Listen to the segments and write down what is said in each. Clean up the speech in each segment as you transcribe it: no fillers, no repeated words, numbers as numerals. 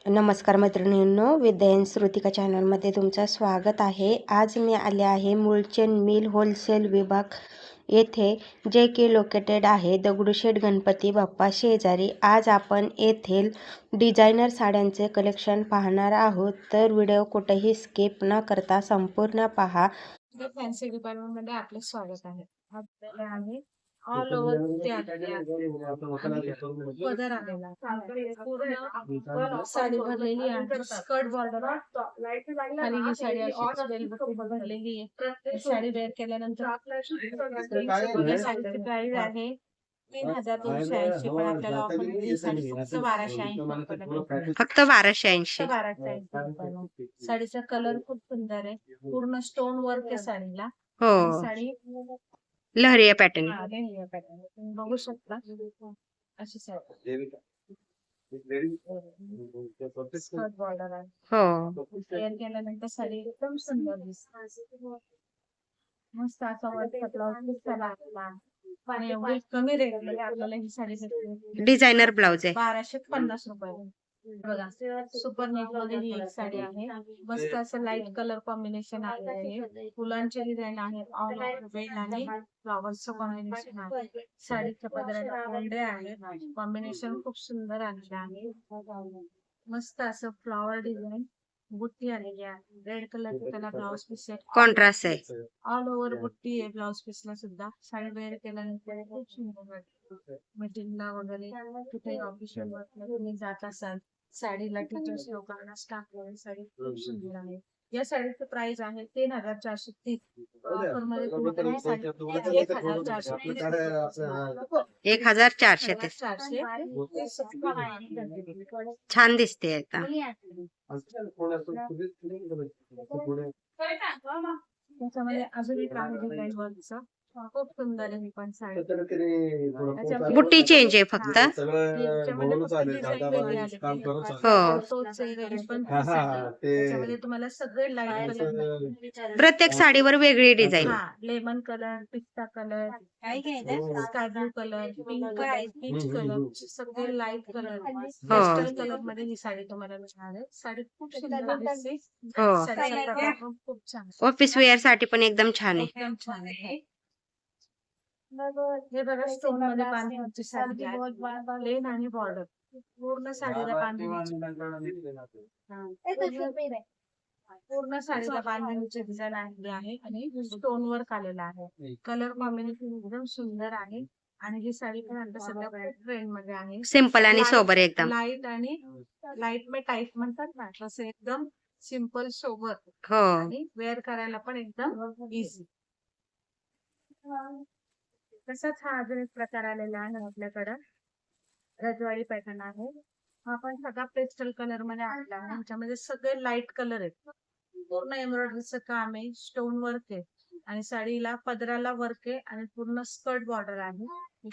नमस्कार मैत्रिणींनो, विद्या श्रुतिका चॅनलमध्ये तुमचं स्वागत आहे. आज मी आले आहे मुळचंद मिल होलसेल विभाग येथे, जे की लोकेटेड आहे दगडूशेठ गणपती बाप्पा शेजारी. आज आपण येथील डिझायनर साड्यांचे कलेक्शन पाहणार आहोत, तर व्हिडिओ कुठेही स्किप न करता संपूर्ण पहा. फॅन्सी डिपार्टमेंट मध्ये आपले स्वागत आहे. आपल्याला आहे ऑल ओव्हर पदर आलेला पूर्ण साडी भरलेली आहे. स्कर्ट बॉर्डर खाली ही साडी अशी भरलेली आहे. साडी वेअर केल्यानंतर साडीची प्राइस आहे 3280, पण आपल्याला ऑफर ही साडी फक्त 1280. फक्त 1280. 1280. साडीचा कलर खूप सुंदर आहे. पूर्ण स्टोन वर्क आहे साडीला. हो, साडी लहरिया पॅटर्न. तुम्ही बघू शकता अशी साडी स्कर्ट बॉर्डर आहे. हो, वेअर केल्यानंतर साडी एकदम सुंदर दिसते. मस्त असा वर्क ब्लाउज आणि एवढी कमी रेट मध्ये आपल्याला ही साडी भेटते. डिझायनर ब्लाउज आहे. 1250 रुपये. बघा, सुपर नेट मध्ये ही एक साडी आहे. मस्त असं लाईट कलर कॉम्बिनेशन आहे. फुलांचे डिझाईन आहे. ऑल ओव्हर वेल आणि फ्लॉवर्सचं कॉम्बिनेशन आहे. साडीच्या पदराला कोंडे आहे. कॉम्बिनेशन खूप सुंदर आलेलं आहे. मस्त असं फ्लॉवर डिझाईन बुट्टी आलेली आहे. रेड कलरचं त्याला ब्लाउज पीस आहे. कॉन्ट्रास्ट आहे. ऑल ओव्हर बुट्टी आहे ब्लाउज पीसला सुद्धा. साडी वेअर केल्यानंतर खूप सुंदर वाटते. मीटिंगला वगैरे कुठे ऑफिशियल वर्कला तुम्ही जात असाल, साडीला टीचर्स लोकांना स्टाफ वगैरे साडी खूप सुंदर आहे. या साडीचं प्राइस आहे 3430. ऑफर मध्ये तुम्हाला ही साडी 1430. छान दिसते आता. त्याच्यामध्ये अजून एक आहे डिझाईन वर्कचं. खूप सुंदर आहे पण साडी. बुट्टी चेंज आहे फक्त. त्याच्यामध्ये तुम्हाला सगळे लाईट कलर, प्रत्येक साडीवर वेगळी डिझाईन. लेमन कलर, पिस्ता colour, sky blue colour, pink colour, peach colour, सगळे लाईट कलर, पेस्टल कलर मध्ये ही साडी तुम्हाला मिळणार आहे. साडी खूप सुंदर दिसते. साडीचा प्रकार पण खूप छान, ऑफिस वेअर साठी पण एकदम छान आहे. एकदम छान आहे. हे बघा, स्टोन मध्ये बांधणीची साडी आहे. प्लेन आणि बॉर्डर पूर्ण साडीला बांधणीची डिझाईन आलेली आहे आणि स्टोन वर्क आलेला आहे. कलर कॉम्बिनेशन एकदम सुंदर आहे. आणि ही साडी पण आता सध्या ट्रेंड मध्ये आहे. सिंपल आणि सोबर एकदम. लाईट आणि लाईट में टाईप म्हणतात ना, तसं एकदम सिंपल सोबर. हो, आणि वेअर करायला पण एकदम इझी. तसाच हा अजून एक प्रकार आलेला आहे आपल्याकडं. रजवाडी पॅटर्न आहे. हा पण सगळा पेस्टल कलर मध्ये आणला आहे. ह्याच्यामध्ये सगळे लाईट कलर आहेत. पूर्ण एम्ब्रॉयडरीचं काम आहे. स्टोन वर्क आहे. आणि साडीला पदराला वर्क आहे आणि पूर्ण स्कर्ट बॉर्डर आहे.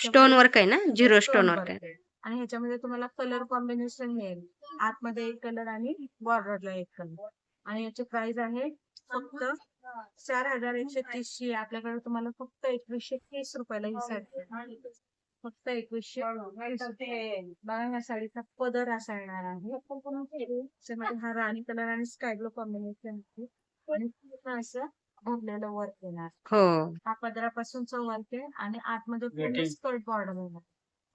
स्टोन वर्क आहे ना, झिरो स्टोन वर्क आहे. आणि ह्याच्यामध्ये तुम्हाला कलर कॉम्बिनेशन मिळेल. आतमध्ये एक कलर आणि बॉर्डरला एक कलर. आणि याची प्राइस आहे फक्त 4130 ची. आपल्याकडे तुम्हाला फक्त 2130 रुपयाला ही साडी, फक्त 2130. बघा, ह्या साडीचा पदर असा येणार आहे. त्याच्यामध्ये हा राणी कलर आणि स्काय ब्लू कॉम्बिनेशन आहे. आणि पूर्ण असं भरलेलं वर्क येणार. हो, हा पदरापासूनचा वर्क आहे आणि आतमध्ये पूर्ण स्कर्ट बॉर्डर येणार.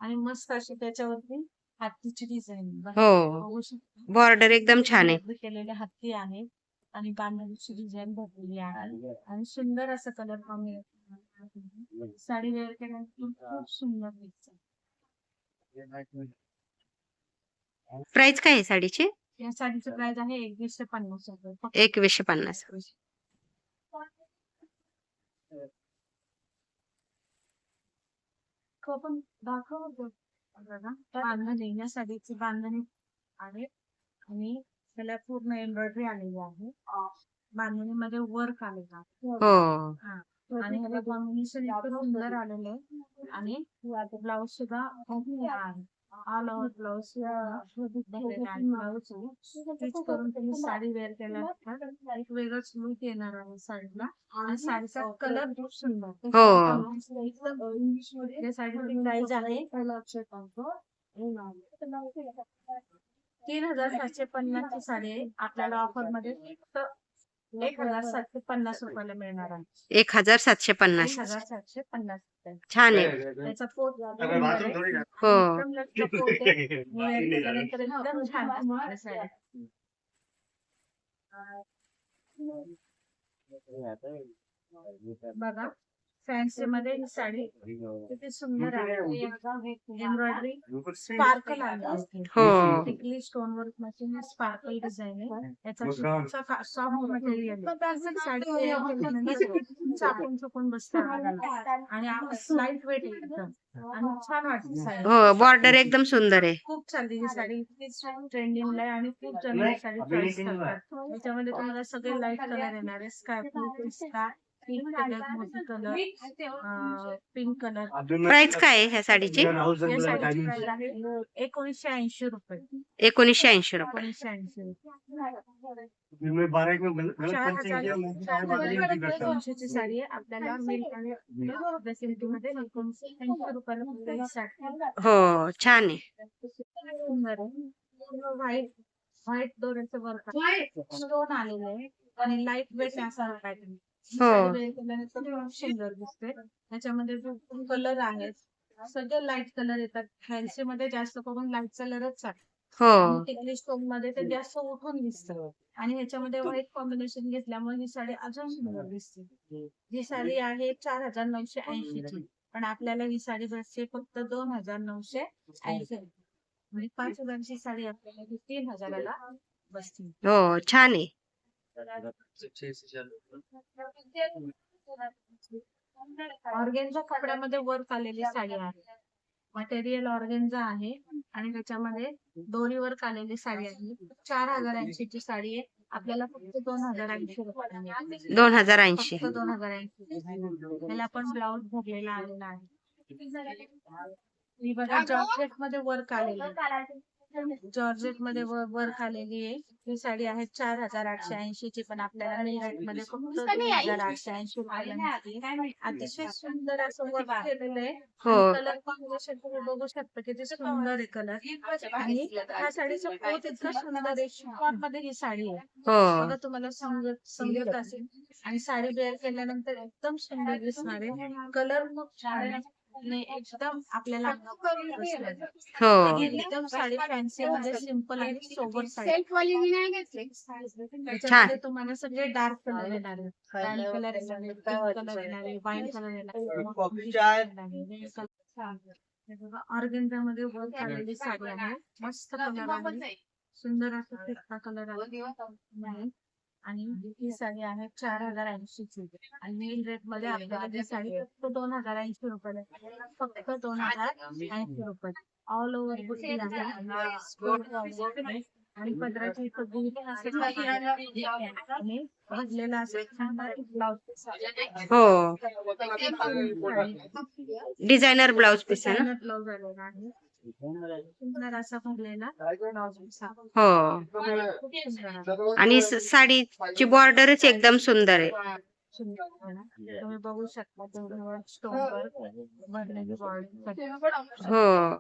आणि मस्त अशी त्याच्यावरती हत्तीची डिझाईन. हो, बॉर्डर एकदम छान आहे. केलेले हत्ती आहे आणि बांधणीची डिझाईन भरलेली आहे. आणि सुंदर असं कलर कॉम्बिनेशन. साडी वेअर केल्यानंतर खूप सुंदर दिसते. प्राइस काय आहे साडीची? या साडीचं प्राइस आहे 2150 रुपये. 2150. पण दाखव बांधणी. या साडीची बांधणी आहे आणि त्याला पूर्ण एम्ब्रॉयडरी आलेली आहे. बांधणीमध्ये वर्क आलेला आहे. हो, आणि ह्याला कॉम्बिनेशन इतकं सुंदर आलेलं आहे. आणि ब्लाउज सुद्धा आहे. ऑल ओव्हर ब्लाउज स्टिच करून तुम्ही साडी वेअर केल्यानंतर एक वेगळंच लुक येणार आहे साडीला. आणि साडीचा कलर खूप सुंदर. हो, या साडीची प्राइस आहे 3750 ची साडी आहे. आपल्याला ऑफर मध्ये फक्त 1750 रुपयाला मिळणार आहे. 1750. 1750 रुपये. छान आहे. त्याचा पोत हो. एकदम लटका पोत आहे. वेअर केल्यानंतर एकदम छान दिसणार साडी. बघा फॅन्सी मध्ये ही साडी किती सुंदर आहे. एम्ब्रॉयडरी स्पार्कल आहे. हो. टिकली stone work machine sparkle design आहे. याचा सॉफ्ट मटेरियल साडी तयार केल्यानंतर चापून चुकून बसतात आणि लाईट वेट एकदम आणि छान वाटते साडी. हो, बॉर्डर एकदम सुंदर आहे. खूप चालली ही साडी, इतकी ट्रेंडिंगला आहे आणि खूप जण ही साडी चॉईस करतात. याच्यामध्ये तुम्हाला सगळे लाईट कलर येणार आहे. स्काय ब्लू, पिस्ता, पिंक कलर, मोती कलर, पिंक कलर. प्राइस काय आहे ह्या साडीची? या साडीची प्राइस आहे 1980 रुपये. 1980 रुपये. 1980 4,200 ची साडी आहे. आपल्याला फॅसिलिटीमध्ये 1980 रुपयाला फक्त ही साडी. हो, छान आहे. सुंदर आहे. व्हाईट दोऱ्याचं वर्क स्टोन आलेलं आहे आणि लाईट वेट असा पॅटर्न. हो. खूप सुंदर दिसते. त्याच्यामध्ये जो कलर आहेत सगळे लाईट कलर येतात. फॅन्सी मध्ये जास्त करून लाईट कलरच आहे. हो. टिकली स्टोन मध्ये ते जास्त उठून दिसतं आणि ह्याच्यामध्ये व्हाईट कॉम्बिनेशन घेतल्यामुळे ही साडी अजून सुंदर दिसते. ही साडी आहे 4,980 ची, पण आपल्याला ही साडी बसते फक्त 2,980 म्हणजे 5,000 ची साडी आपल्याला 3,000ला बसते. हो, छान आहे. ऑर्गेन्झा कपड्यामध्ये वर्क आलेली साडी आहे. मटेरियल ऑर्गेन्झा आहे आणि त्याच्यामध्ये दोरी वर्क आलेली साडी आहे. 4,080 ची साडी आहे. आपल्याला फक्त 2,080 रुपयाला मिळते. 2080. फक्त 2,080. त्याला पण ब्लाऊज भरलेला आलेला आहे. ही बघा जॉर्जेट मध्ये वर्क आलेली आहे. जॉर्जेट मध्ये वर्क आलेली आहे. ही साडी आहे 4,880 ची, पण आपल्याला रेट मध्ये फक्त 2,880 रुपयाला मिळते. अतिशय सुंदर असं वर्क केलेलं आहे. हो. कलर कॉम्बिनेशन तुम्ही बघू शकता किती सुंदर आहे कलर. आणि ह्या साडीचं पोत इतकं सुंदर आहे. शिफॉन मध्ये ही साडी आहे. हो. बघा तुम्हाला समजत असेल आणि साडी वेअर केल्यानंतर एकदम सुंदर दिसणार आहे. कलर मग छान आहे आणि एकदम आपल्याला बसणार. हो. एकदम साडी फॅन्सी मध्ये सिंपल आणि सोबर साडी. छान. त्याच्यामध्ये तुम्हाला सगळे डार्क कलर येणार आहे. डार्क कलर येणार आहे, पिंक कलर येणार आहे, व्हाईट कलर येणार आहे. ऑर्गेन्झा मध्ये वर्क आलेली साडी आहे. मस्त कलर आहे. सुंदर असा फिक्का कलर आहे आणि ही साडी आहे 4,080 ची आणि मेन रेट मध्ये आपल्याला ही साडी फक्त 2,080 रुपयाला. फक्त 2,080 रुपये. ऑल ओव्हर बुट्टी आहे आणि पदराची इथं बुट्टी आणि भरलेला ब्लाउज. हो, डिझायनर ब्लाउज पीस आहे ना? ब्लाउज आलेला आहे. सुंदर असा भरलेला ब्लाउज. हो. खूप सुंदर आहे. आणि साडीची बॉर्डरच एकदम सुंदर आहे. तुम्ही बघू शकता तेवढं स्टोन वर्क भरलेली बॉर्डर. हो.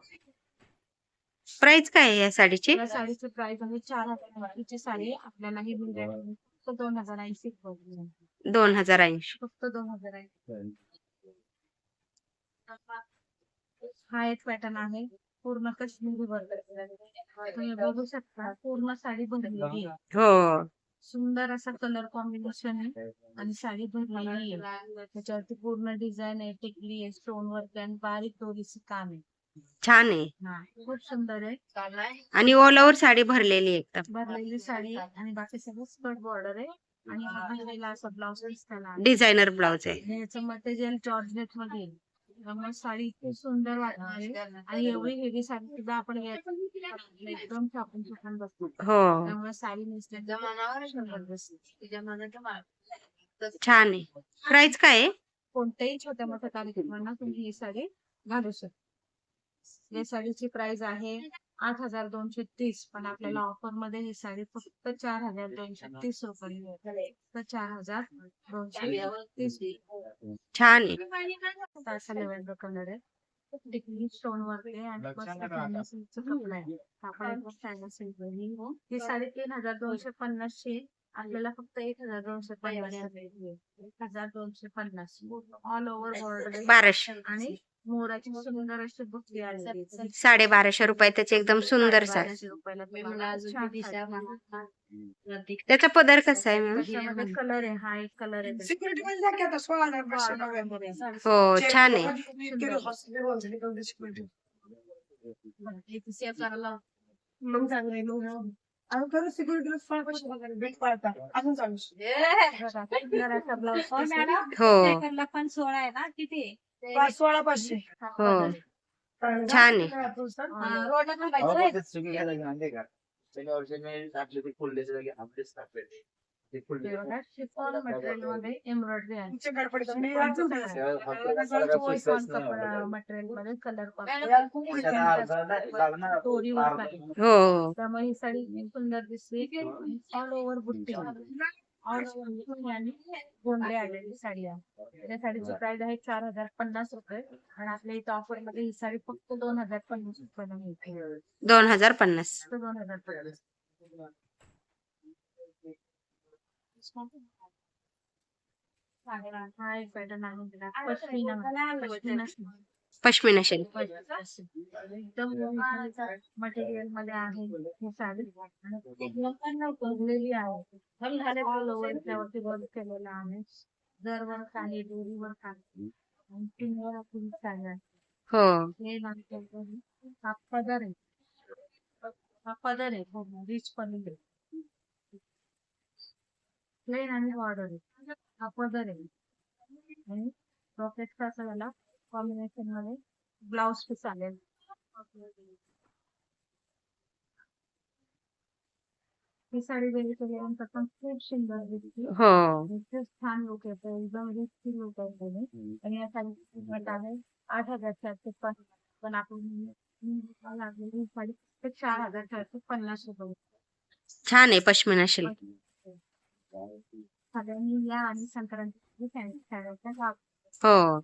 प्राइस काय आहे या साडीची? या साडीची प्राइस आहे 4,080 ची साडी. आपल्याला ही मिळेल फक्त 2,080 रुपये. 2080. फक्त 2,080. हा एक पॅटर्न आहे पूर्ण काश्मीरी वर्क. तुम्ही बघू शकता पूर्ण साडी भरलेली आहे. हो. सुंदर असा कलर कॉम्बिनेशन आहे आणि साडी भरलेली आहे. त्याच्यावरती पूर्ण डिझाईन आहे, टिकली आहे, स्टोन वर्क आणि बारीक दोरीचं काम आहे. छान आहे. खूप सुंदर आहे आणि ऑल ओव्हर साडी भरलेली आहे एकदम. भरलेली साडी आणि बाकी सगळं स्कर्ट बॉर्डर आहे आणि हा भरलेला असा ब्लाउज दिसताना डिझायनर ब्लाउज आहे. याचं मटेरियल जॉर्जेट मध्ये आहे. त्यामुळे साडी इतकी सुंदर वाटणार आहे आणि एवढी हेवी साडी सुद्धा आपण एकदम छापून छापून बसतो. हो. त्यामुळे साडी नेसल्यावर सुंदर दिसते. छान आहे. प्राइस काय आहे? कोणत्याही छोट्या मोठ्या कार्यक्रमांना तुम्ही ही साडी घालू शकता. या साडीची प्राइस आहे 8,230, पण आपल्याला ऑफर मध्ये ही साडी फक्त 4,230 रुपये मिळते. तर 4,230. छान आहे. असा लेव्हंडर कलर आहे. टिकली स्टोन वरती आणि मस्त स्टेनलेस स्टीलचं कपडा आहे. कापड एकदम स्टेनलेस स्टील. ही साडी 3250 ची आहे. आपल्याला फक्त 1250 1250 ऑल ओव्हर बॉर्डर 1200 आणि मोराची सुंदर अशी बुट्टी आलेली आहे. 1250 रुपये त्याची एकदम सुंदर साडी. 1250 रुपयाला तुम्हाला छान साडी. त्याचा पदर कसा आहे मॅम? त्याच्यामध्ये कलर आहे, हा एक कलर आहे त्याचा. सिक्युरिटी मध्ये जा की आता 16,500 हो छान आहे. मग चांगलं मग आणि खरं सिक्युरिटीला भेट पाळता अजून चालू जरासा ब्लाऊज पीस आहे. हो पण 16 आहे ना किती 16,500 हो छान आहे. रोडला थांबायचं शिफॉन मटेरियल मध्ये एम्ब्रॉयडरी आहे. तुमच्या गडबडीत मी मटेरियल मध्ये कलर हो त्यामुळे ही साडी खूप सुंदर दिसते. ऑल ओव्हर बुट्टी ऑल ओव्हर आणि गोंडे आलेली साडी आहे. या साडीची प्राइस आहे 4050 रुपये आणि आपल्या इथं ऑफर मध्ये ही साडी फक्त 2050 रुपयाला मिळते. 2050. फक्त 2050. हा एक पॅटर्न आहे त्याला पश्मिना सिल्क. एकदम मटेरियल मध्ये आहे ही साडी आणि लोकांना भरलेली आहे. ऑल ओव्हर त्यावरती वर्क केलेलं आहे. जर वर्क आहे, दोरी वर्क आहे आणि पिंगळा आपली साडी आहे. हो हे नंतर हा पदर आहे. हा पदर आहे पूर्ण रिच पदर आहे. प्लेन आणि बॉर्डर आहे. हा पदर आहे आणि रॉकेटचा असं झाला कॉम्बिनेशन मध्ये ब्लाउज पीस आलेल. ही साडी वेअर केल्यानंतर पण खूप सुंदर दिसते. हो खूप छान लुक येतो, एकदम रिच लुक येतो आणि या साडीची किंमत आहे 8,450 पण आपण लागलेली ही साडी फक्त 4,450 रुपये. छान आहे पश्मिना सिल्क. सगळ्यांनी या आणि संक्रांतीची साड्याचा लाभ हो